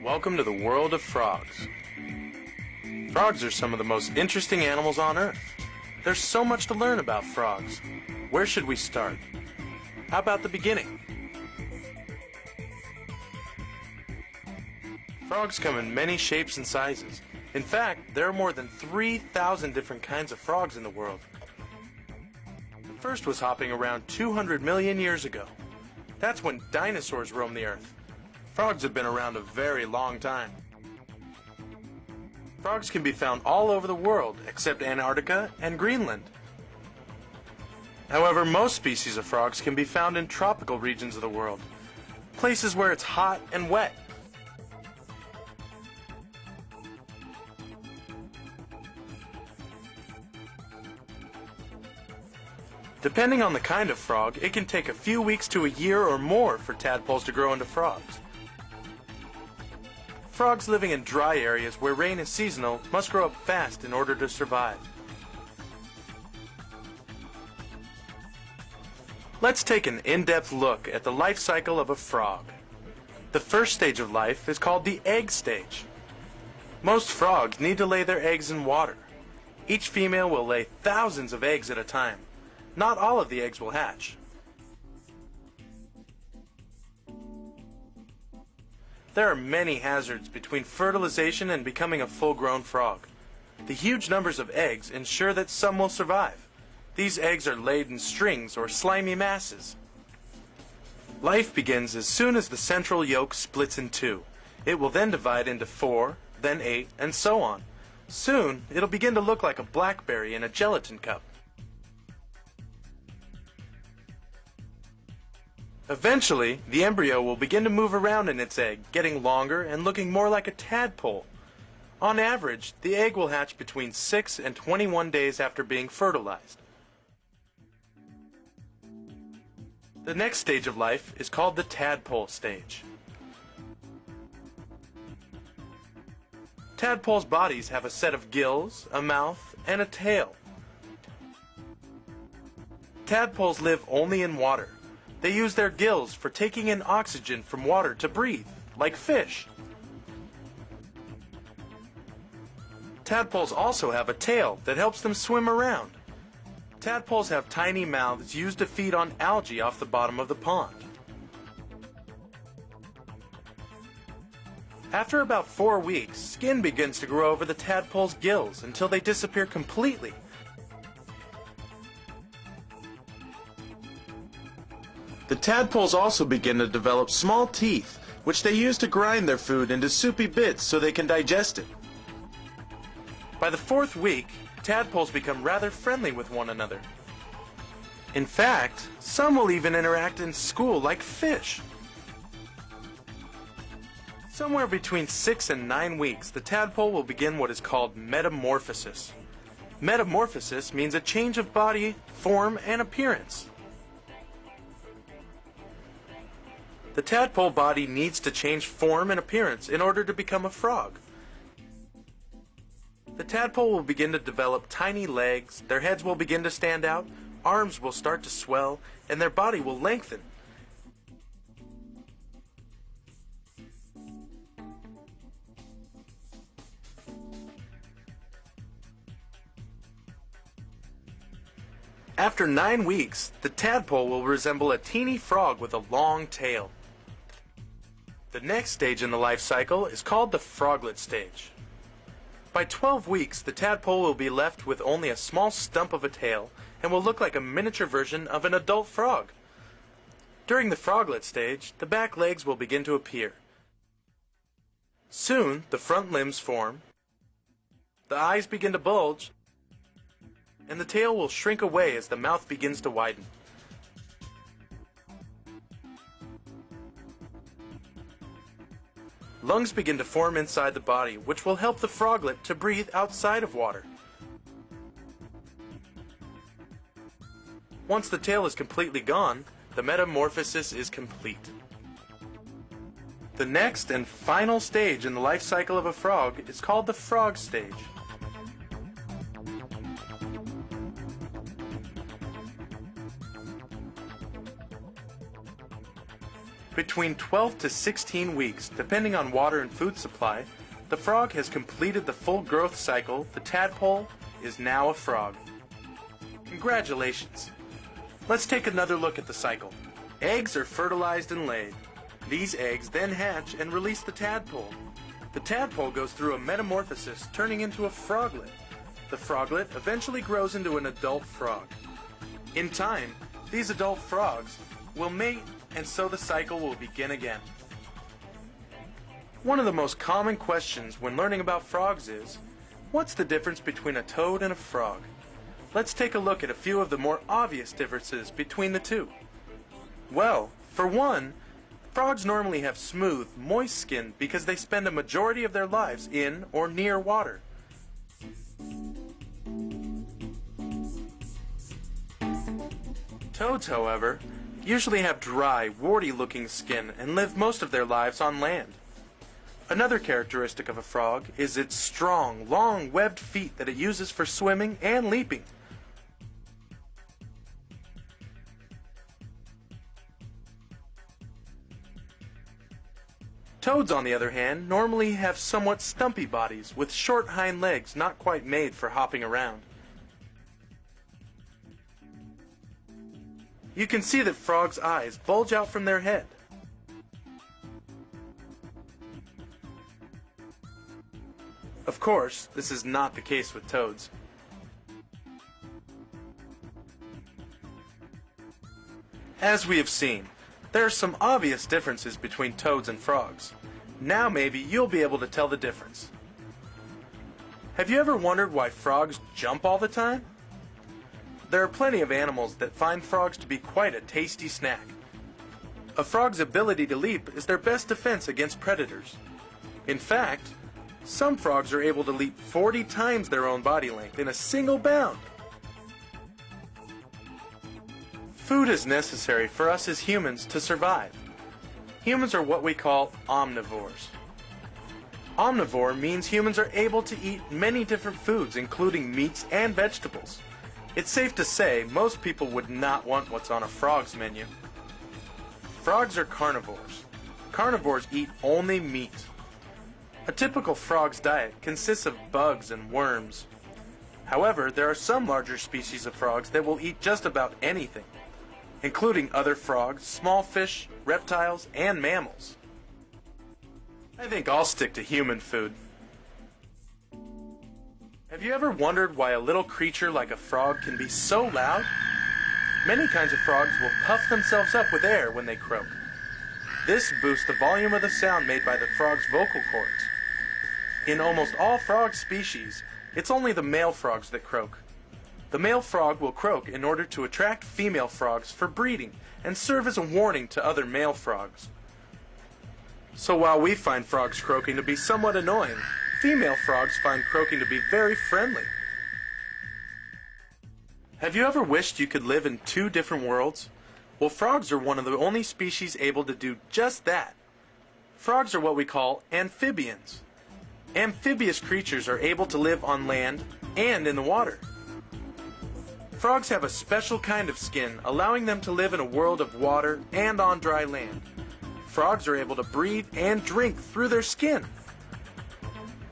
Welcome to the world of frogs. Frogs are some of the most interesting animals on Earth. There's so much to learn about frogs. Where should we start? How about the beginning? Frogs come in many shapes and sizes. In fact, there are more than 3,000 different kinds of frogs in the world. The first was hopping around 200 million years ago. That's when dinosaurs roamed the Earth. Frogs have been around a very long time. Frogs can be found all over the world except Antarctica and Greenland. However, most species of frogs can be found in tropical regions of the world, places where it's hot and wet. Depending on the kind of frog, it can take a few weeks to a year or more for tadpoles to grow into frogs. Frogs living in dry areas where rain is seasonal must grow up fast in order to survive. Let's take an in-depth look at the life cycle of a frog. The first stage of life is called the egg stage. Most frogs need to lay their eggs in water. Each female will lay thousands of eggs at a time. Not all of the eggs will hatch. There are many hazards between fertilization and becoming a full-grown frog. The huge numbers of eggs ensure that some will survive. These eggs are laid in strings or slimy masses. Life begins as soon as the central yolk splits in two. It will then divide into 4, then 8, and so on. Soon, it'll begin to look like a blackberry in a gelatin cup. Eventually, the embryo will begin to move around in its egg, getting longer and looking more like a tadpole. On average, the egg will hatch between 6 and 21 days after being fertilized. The next stage of life is called the tadpole stage. Tadpoles' bodies have a set of gills, a mouth, and a tail. Tadpoles live only in water. They use their gills for taking in oxygen from water to breathe, like fish. Tadpoles also have a tail that helps them swim around. Tadpoles have tiny mouths used to feed on algae off the bottom of the pond. After about 4 weeks, skin begins to grow over the tadpole's gills until they disappear completely. The tadpoles also begin to develop small teeth, which they use to grind their food into soupy bits so they can digest it. By the 4th week, tadpoles become rather friendly with one another. In fact, some will even interact in school like fish. Somewhere between 6 and 9 weeks, the tadpole will begin what is called metamorphosis. Metamorphosis means a change of body, form, and appearance. The tadpole body needs to change form and appearance in order to become a frog. The tadpole will begin to develop tiny legs, their heads will begin to stand out, arms will start to swell, and their body will lengthen. After 9 weeks, the tadpole will resemble a teeny frog with a long tail. The next stage in the life cycle is called the froglet stage. By 12 weeks, the tadpole will be left with only a small stump of a tail and will look like a miniature version of an adult frog. During the froglet stage, the back legs will begin to appear. Soon, the front limbs form, the eyes begin to bulge, and the tail will shrink away as the mouth begins to widen. Lungs begin to form inside the body, which will help the froglet to breathe outside of water. Once the tail is completely gone, the metamorphosis is complete. The next and final stage in the life cycle of a frog is called the frog stage. Between 12 to 16 weeks, depending on water and food supply, the frog has completed the full growth cycle. The tadpole is now a frog. Congratulations! Let's take another look at the cycle. Eggs are fertilized and laid. These eggs then hatch and release the tadpole. The tadpole goes through a metamorphosis, turning into a froglet. The froglet eventually grows into an adult frog. In time, these adult frogs will mate, and so the cycle will begin again. One of the most common questions when learning about frogs is, what's the difference between a toad and a frog? Let's take a look at a few of the more obvious differences between the two. Well, for one, frogs normally have smooth, moist skin because they spend a majority of their lives in or near water. Toads, however, usually have dry, warty-looking skin and live most of their lives on land. Another characteristic of a frog is its strong, long, webbed feet that it uses for swimming and leaping. Toads, on the other hand, normally have somewhat stumpy bodies with short hind legs not quite made for hopping around. You can see that frogs' eyes bulge out from their head. Of course, this is not the case with toads. As we have seen, there are some obvious differences between toads and frogs. Now maybe you'll be able to tell the difference. Have you ever wondered why frogs jump all the time? There are plenty of animals that find frogs to be quite a tasty snack. A frog's ability to leap is their best defense against predators. In fact, some frogs are able to leap 40 times their own body length in a single bound. Food is necessary for us as humans to survive. Humans are what we call omnivores. Omnivore means humans are able to eat many different foods, including meats and vegetables. It's safe to say most people would not want what's on a frog's menu. Frogs are carnivores. Carnivores eat only meat. A typical frog's diet consists of bugs and worms. However, there are some larger species of frogs that will eat just about anything, including other frogs, small fish, reptiles, and mammals. I think I'll stick to human food. Have you ever wondered why a little creature like a frog can be so loud? Many kinds of frogs will puff themselves up with air when they croak. This boosts the volume of the sound made by the frog's vocal cords. In almost all frog species, it's only the male frogs that croak. The male frog will croak in order to attract female frogs for breeding and serve as a warning to other male frogs. So while we find frogs croaking to be somewhat annoying, female frogs find croaking to be very friendly. Have you ever wished you could live in two different worlds? Well, frogs are one of the only species able to do just that. Frogs are what we call amphibians. Amphibious creatures are able to live on land and in the water. Frogs have a special kind of skin, allowing them to live in a world of water and on dry land. Frogs are able to breathe and drink through their skin.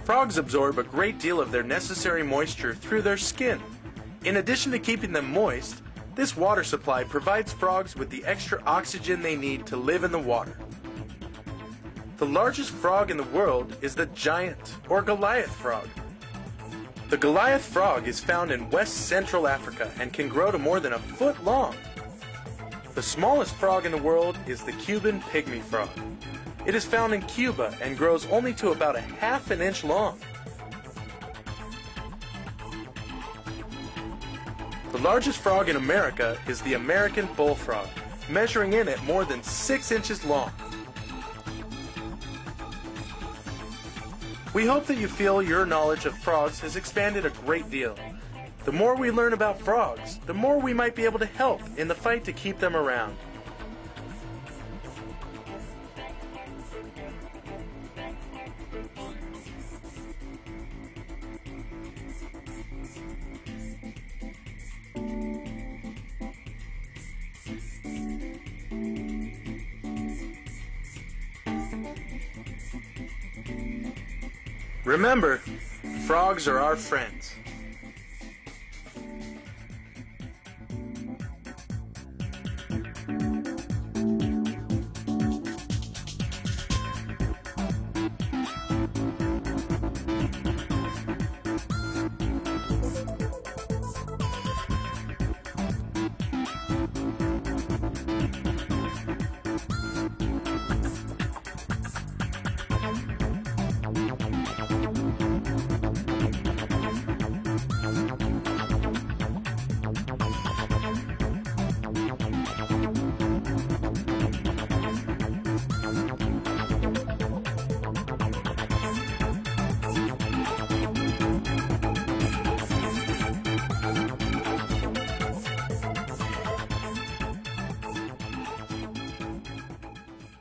Frogs absorb a great deal of their necessary moisture through their skin. In addition to keeping them moist, this water supply provides frogs with the extra oxygen they need to live in the water. The largest frog in the world is the giant, or Goliath frog. The Goliath frog is found in West Central Africa and can grow to more than a foot long. The smallest frog in the world is the Cuban pygmy frog. It is found in Cuba and grows only to about a half an inch long. The largest frog in America is the American bullfrog, measuring in at more than 6 inches long. We hope that you feel your knowledge of frogs has expanded a great deal. The more we learn about frogs, the more we might be able to help in the fight to keep them around. Remember, frogs are our friends.